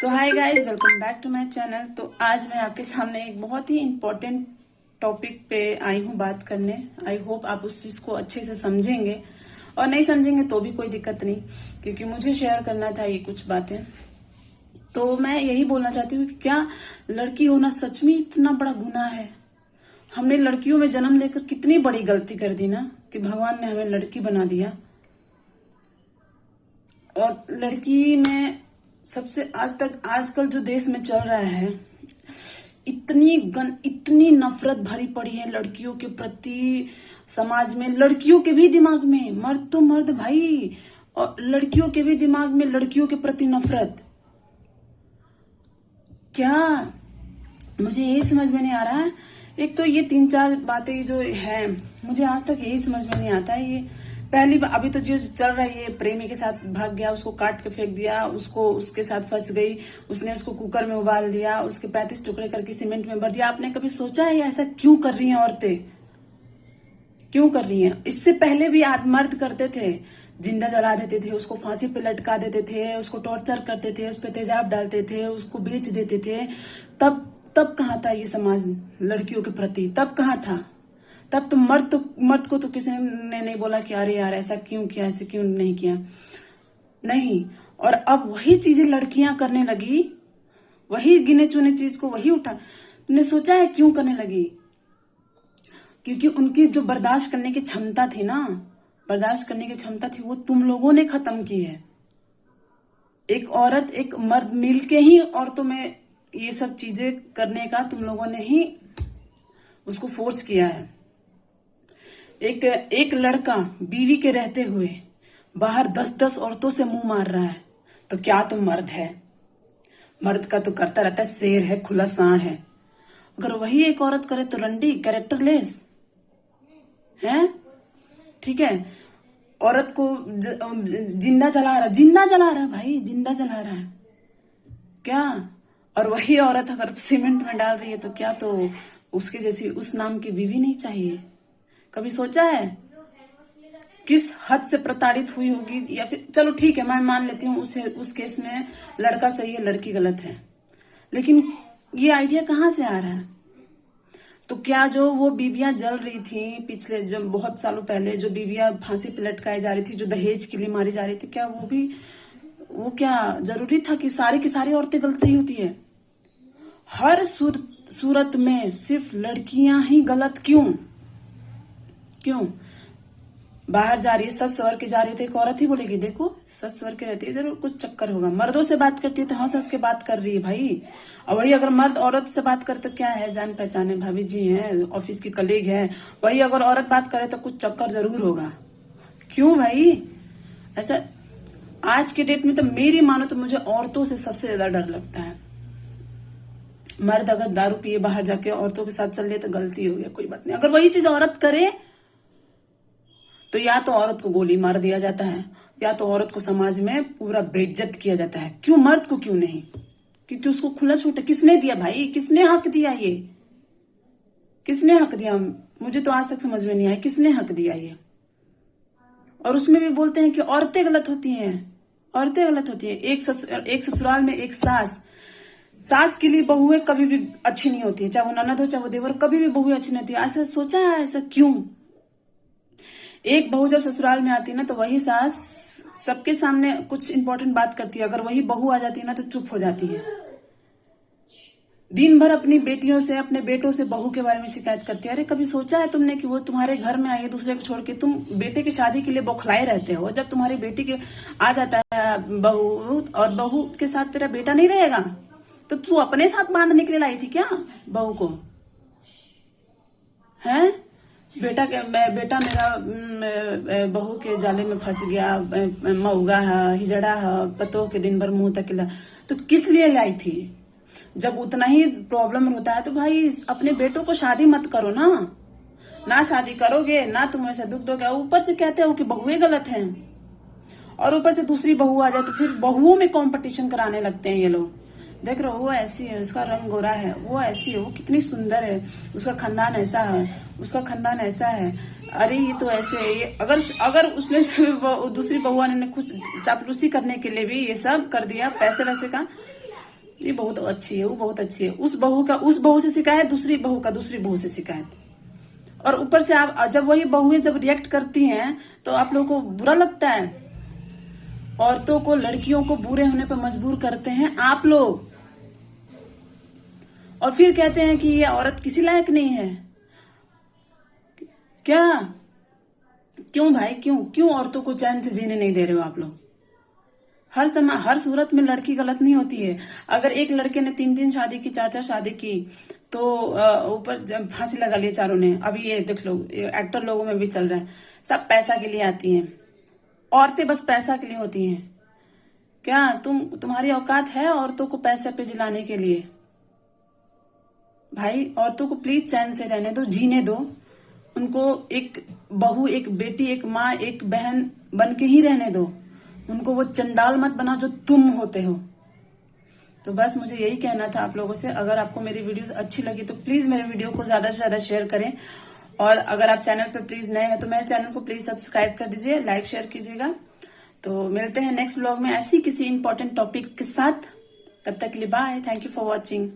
So hi guys, welcome back to my channel. तो आज मैं आपके सामने एक बहुत ही इम्पोर्टेंट टॉपिक पे आई हूँ बात करने। आई होप आप उस चीज को अच्छे से समझेंगे, और नहीं समझेंगे तो भी कोई दिक्कत नहीं, क्योंकि मुझे शेयर करना था ये कुछ बातें। तो मैं यही बोलना चाहती हूँ कि क्या लड़की होना सच में इतना बड़ा गुनाह है? हमने लड़कियों में जन्म लेकर कितनी बड़ी गलती कर दी ना, कि भगवान ने हमें लड़की बना दिया। और लड़की में सबसे आजकल जो देश में चल रहा है, इतनी नफरत भरी पड़ी है लड़कियों के प्रति समाज में, लड़कियों के भी दिमाग में। मर्द तो मर्द भाई, और लड़कियों के भी दिमाग में लड़कियों के प्रति नफरत। क्या मुझे यही समझ में नहीं आ रहा है। एक तो ये 3-4 बातें जो है, मुझे आज तक यही समझ में नहीं आता है। ये पहली बार अभी तो जो चल रहा है, ये प्रेमी के साथ भाग गया, उसको काट के फेंक दिया, उसको उसके साथ फंस गई, उसने उसको कुकर में उबाल दिया, उसके 35 टुकड़े करके सीमेंट में भर दिया। आपने कभी सोचा है ऐसा क्यों कर रही हैं औरतें? क्यों कर रही हैं? इससे पहले भी मर्द करते थे, जिंदा जला देते थे, उसको फांसी पे लटका देते थे, उसको टॉर्चर करते थे, उस पर तेजाब डालते थे, उसको बेच देते थे। तब कहाँ था ये समाज लड़कियों के प्रति? तब कहाँ था? तब तो मर्द को तो किसी ने नहीं बोला कि अरे यार ऐसा क्यों किया, ऐसे क्यों नहीं किया, नहीं। और अब वही चीजें लड़कियां करने लगी, वही गिने चुने चीज को वही उठा। तुमने सोचा है क्यों करने लगी? क्योंकि उनकी जो बर्दाश्त करने की क्षमता थी ना, बर्दाश्त करने की क्षमता थी, वो तुम लोगों ने खत्म की है। एक औरत एक मर्द मिलके ही औरतों में ये सब चीजें करने का तुम लोगों ने ही उसको फोर्स किया है। एक लड़का बीवी के रहते हुए बाहर 10-10 औरतों से मुंह मार रहा है, तो क्या तुम मर्द है? मर्द का तो करता रहता है, शेर है, खुला सांड है। अगर वही एक औरत करे तो रंडी, कैरेक्टरलेस है। ठीक है, औरत को जिंदा जला रहा भाई, जिंदा जला रहा है क्या? और वही औरत अगर सीमेंट में डाल रही है, तो क्या तो उसके जैसी उस नाम की बीवी नहीं चाहिए? कभी सोचा है किस हद से प्रताड़ित हुई होगी? या फिर चलो ठीक है, मैं मान लेती हूँ उस केस में लड़का सही है, लड़की गलत है, लेकिन ये आइडिया कहाँ से आ रहा है? तो क्या जो वो बीबियां जल रही थी पिछले जब बहुत सालों पहले, जो बीबियां फांसी पे लटकाई जा रही थी, जो दहेज के लिए मारी जा रही थी, क्या वो क्या जरूरी था कि सारी की सारी औरतें गलत ही होती है? हर सूरत में सिर्फ लड़कियां ही गलत क्यों? बाहर जा रही है, सच सवर के जा रही थी, एक औरत ही बोलेगी देखो सच सवर के रहती है, जरूर कुछ चक्कर होगा। मर्दों से बात करती है तो हंस के बात कर रही है भाई। और वही अगर मर्द औरत से बात करे तो क्या है, जान पहचाने भाभी जी हैं, ऑफिस की कलीग है। वही अगर औरत बात करे तो कुछ चक्कर जरूर होगा। क्यों भाई ऐसा? आज के डेट में तो मेरी मानो तो मुझे औरतों से सबसे ज्यादा डर लगता है। मर्द अगर दारू पिए बाहर जाके औरतों के साथ चल रहे तो गलती हो गया, कोई बात नहीं। अगर वही चीज औरत करे तो या तो औरत को गोली मार दिया जाता है, या तो औरत को समाज में पूरा बेइज्जत किया जाता है। क्यों मर्द को क्यों नहीं? क्योंकि उसको खुला छूट है। किसने दिया भाई? किसने हक दिया? ये किसने हक दिया? मुझे तो आज तक समझ में नहीं आया किसने हक दिया ये। और उसमें भी बोलते हैं कि औरतें गलत होती हैं, औरतें गलत होती हैं। एक ससुराल में एक सास के लिए बहुएं कभी भी अच्छी नहीं होती है, चाहे वो ननद हो चाहे वो देवर, कभी भी बहुएं अच्छी नहीं होती। ऐसा सोचा है ऐसा क्यों? एक बहू जब ससुराल में आती है ना, तो वही सास सबके सामने कुछ इंपॉर्टेंट बात करती है, अगर वही बहू आ जाती है ना तो चुप हो जाती है। दिन भर अपनी बेटियों से, अपने बेटों से बहू के बारे में शिकायत करती है। अरे कभी सोचा है तुमने कि वो तुम्हारे घर में आई है दूसरे को छोड़ के? तुम बेटे की शादी के लिए बौखलाए रहते हो, जब तुम्हारी बेटी के आ जाता है बहू, और बहू के साथ तेरा बेटा नहीं रहेगा, तो तू अपने साथ बांधने के लिए लाई थी क्या बहू को? है बेटा मेरा बहू के जाले में फंस गया, मऊगा है, हिजड़ा है, पतों के दिन भर मुंह तकिला, तो किस लिए लाई थी? जब उतना ही प्रॉब्लम होता है तो भाई अपने बेटों को शादी मत करो ना शादी करोगे ना तुम ऐसा दुख दोगे। ऊपर से कहते हो कि बहुएं गलत हैं, और ऊपर से दूसरी बहू आ जाए तो फिर बहुओं में कंपटीशन कराने लगते हैं ये लोग। देख रहे हो वो ऐसी है, उसका रंग गोरा है, वो ऐसी है, वो कितनी सुंदर है, उसका खानदान ऐसा है, उसका खानदान ऐसा है, अरे ये तो ऐसे है। ये अगर उसमें दूसरी बहू ने कुछ चापलूसी करने के लिए भी ये सब कर दिया, पैसे वैसे का, ये बहुत अच्छी है, वो बहुत अच्छी है। उस बहू से शिकायत, दूसरी बहू का दूसरी बहू से शिकायत। और ऊपर से आप जब वही बहुएं जब रिएक्ट करती हैं तो आप लोगों को बुरा लगता है। औरतों को, लड़कियों को बुरे होने पर मजबूर करते हैं आप लोग, और फिर कहते हैं कि ये औरत किसी लायक नहीं है। क्या? क्यों भाई, क्यों औरतों को चैन से जीने नहीं दे रहे हो आप लोग? हर समय, हर सूरत में लड़की गलत नहीं होती है। अगर एक लड़के ने 3 शादी की, 4 शादी की, तो ऊपर फांसी लगा ली चारों ने। अभी ये देख लो, एक्टर लोगों में भी चल रहा है, सब पैसा के लिए आती हैं। औरतें बस पैसा के लिए होती हैं। क्या तुम्हारी औकात है औरतों को पैसे पे जिलाने के लिए? भाई औरतों को प्लीज चैन से रहने दो, जीने दो। उनको एक बहू, एक बेटी, एक माँ, एक बहन बन के ही रहने दो। उनको वो चंडाल मत बना जो तुम होते हो। तो बस मुझे यही कहना था आप लोगों से। अगर आपको मेरी वीडियो अच्छी लगी तो प्लीज मेरे वीडियो को ज्यादा से ज्यादा शेयर करें। और अगर आप चैनल पर प्लीज नए हैं तो मेरे चैनल को प्लीज सब्सक्राइब कर दीजिए, लाइक शेयर कीजिएगा। तो मिलते हैं नेक्स्ट ब्लॉग में ऐसी किसी इंपॉर्टेंट टॉपिक के साथ। तब तक के लिए bye, thank you for watching.